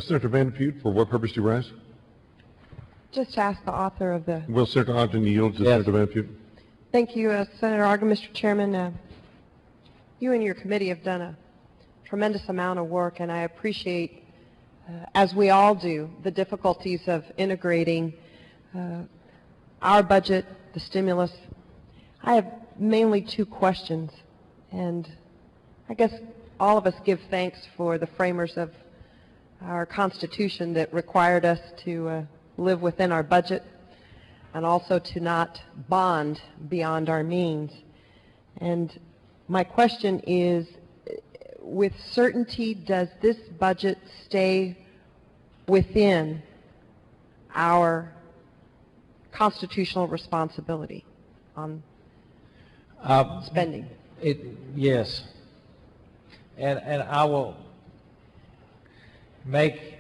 Senator Van Pute, for what purpose do you rise? Just ask the author of the... Will Senator Ogden yield to Yes. Senator Van Pute? Thank you, Senator Ogden. Mr. Chairman, you and your committee have done a tremendous amount of work, and I appreciate, as we all do, the difficulties of integrating our budget, the stimulus. I have mainly two questions, and I guess all of us give thanks for the framers of our Constitution that required us to live within our budget and also to not bond beyond our means. And my question is, with certainty, does this budget stay within our constitutional responsibility on spending? Yes. And I will make,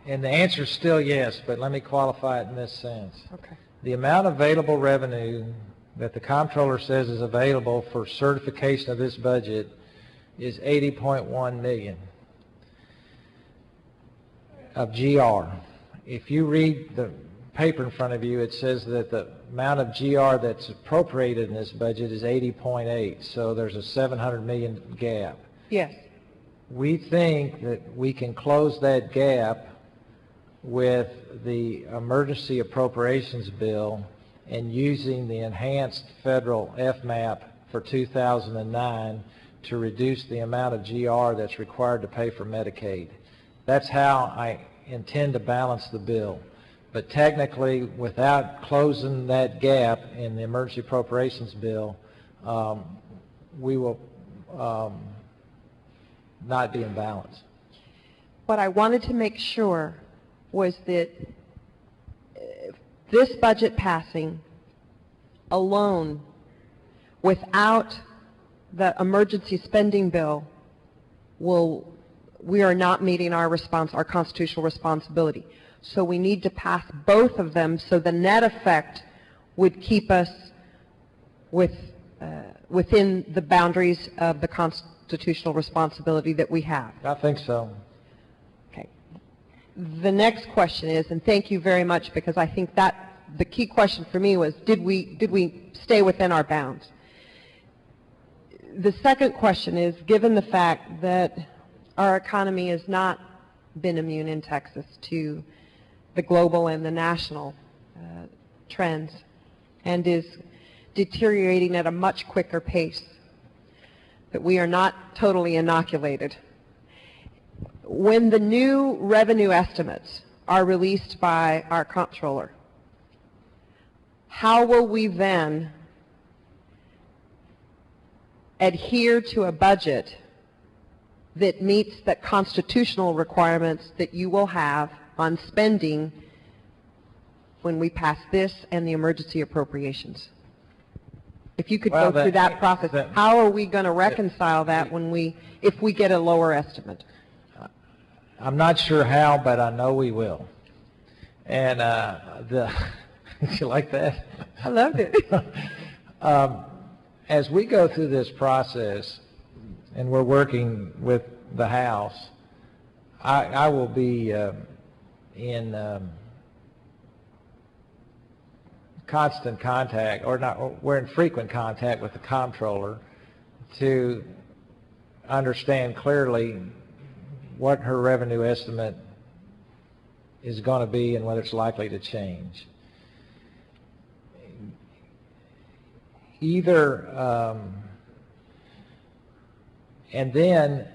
and the answer is still yes, but let me qualify it in this sense. Okay. The amount of available revenue that the comptroller says is available for certification of this budget is $80.1 million of GR. If you read the paper in front of you, it says that the amount of GR that's appropriated in this budget is 80.8, so there's a $700 million gap. Yes. We think that we can close that gap with the emergency appropriations bill and using the enhanced federal FMAP for 2009 to reduce the amount of GR that's required to pay for Medicaid. That's how I intend to balance the bill. But technically, without closing that gap in the emergency appropriations bill, we will not be in balance. What I wanted to make sure was that this budget passing alone, without the emergency spending bill, we are not meeting our constitutional responsibility. So we need to pass both of them so the net effect would keep us within the boundaries of the constitutional responsibility that we have. I think so. Okay. The next question is, and thank you very much, because I think that the key question for me was, did we stay within our bounds? The second question is, given the fact that our economy has not been immune in Texas to the global and the national trends and is deteriorating at a much quicker pace, that we are not totally inoculated. When the new revenue estimates are released by our comptroller, how will we then adhere to a budget that meets the constitutional requirements that you will have on spending when we pass this and the emergency appropriations? If you could go through that process, how are we going to reconcile that if we get a lower estimate? I'm not sure how, but I know we will. And you like that? I loved it. As we go through this process, and we're working with the House, I will be in constant contact, or not, we're in frequent contact with the comptroller to understand clearly what her revenue estimate is going to be and whether it's likely to change. Either, and then,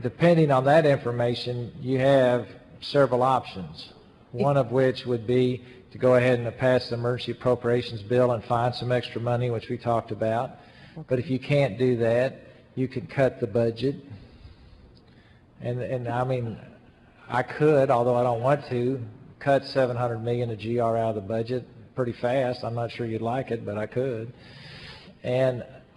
depending on that information, you have several options, one of which would be to go ahead and pass the emergency appropriations bill and find some extra money, which we talked about. But if you can't do that, you could cut the budget. And I mean, I could, although I don't want to, cut $700 million of GR out of the budget pretty fast. I'm not sure you'd like it, but I could.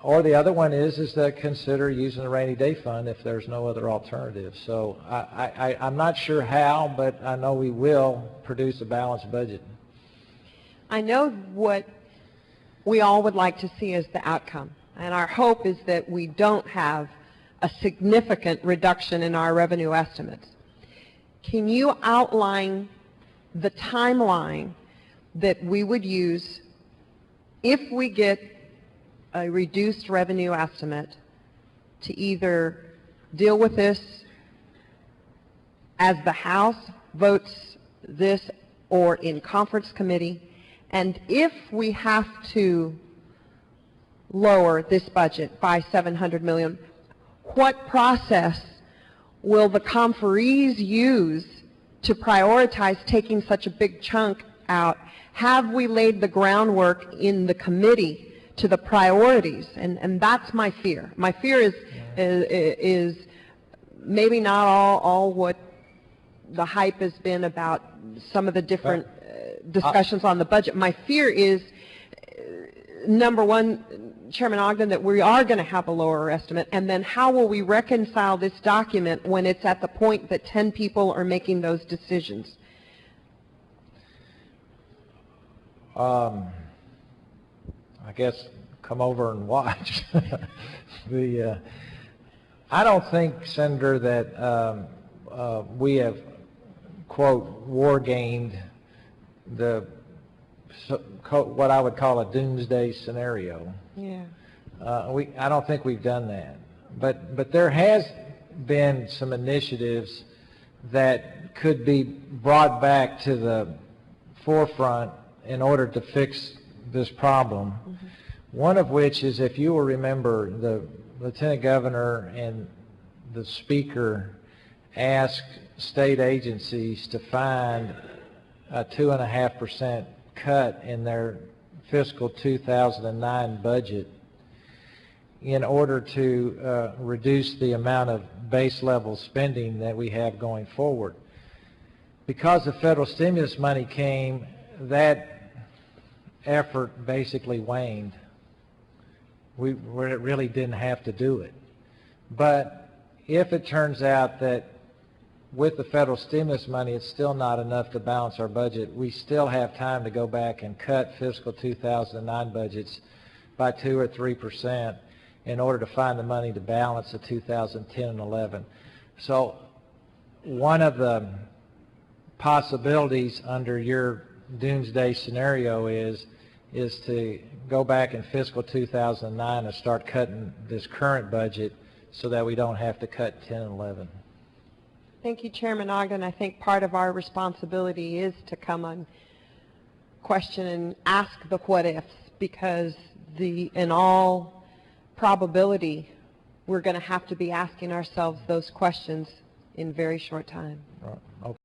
Or the other one is to consider using the rainy day fund if there's no other alternative. So I'm not sure how, but I know we will produce a balanced budget. I know what we all would like to see as the outcome, and our hope is that we don't have a significant reduction in our revenue estimates. Can you outline the timeline that we would use if we get a reduced revenue estimate to either deal with this as the House votes this or in conference committee? And if we have to lower this budget by $700 million, what process will the conferees use to prioritize taking such a big chunk out? Have we laid the groundwork in the committee to the priorities? And that's my fear. My fear is maybe not all what the hype has been about some of the different discussions on the budget. My fear is, number one, Chairman Ogden, that we are going to have a lower estimate, and then how will we reconcile this document when it's at the point that 10 people are making those decisions? I guess come over and watch. I don't think, Senator, that we have, quote, war gained what I would call a doomsday scenario. Yeah. I don't think we've done that. But there has been some initiatives that could be brought back to the forefront in order to fix this problem. Mm-hmm. One of which is, if you will remember, the Lieutenant Governor and the Speaker asked state agencies to find a 2.5% cut in their fiscal 2009 budget in order to reduce the amount of base level spending that we have going forward. Because the federal stimulus money came, that effort basically waned. We really didn't have to do it. But if it turns out that with the federal stimulus money it's still not enough to balance our budget, we still have time to go back and cut fiscal 2009 budgets by 2 or 3% in order to find the money to balance the 2010 and 11. So one of the possibilities under your doomsday scenario is to go back in fiscal 2009 and start cutting this current budget so that we don't have to cut 10 and 11. Thank you, Chairman Ogden. I think part of our responsibility is to come on question and ask the what ifs, because in all probability we're going to have to be asking ourselves those questions in very short time. Right. Okay.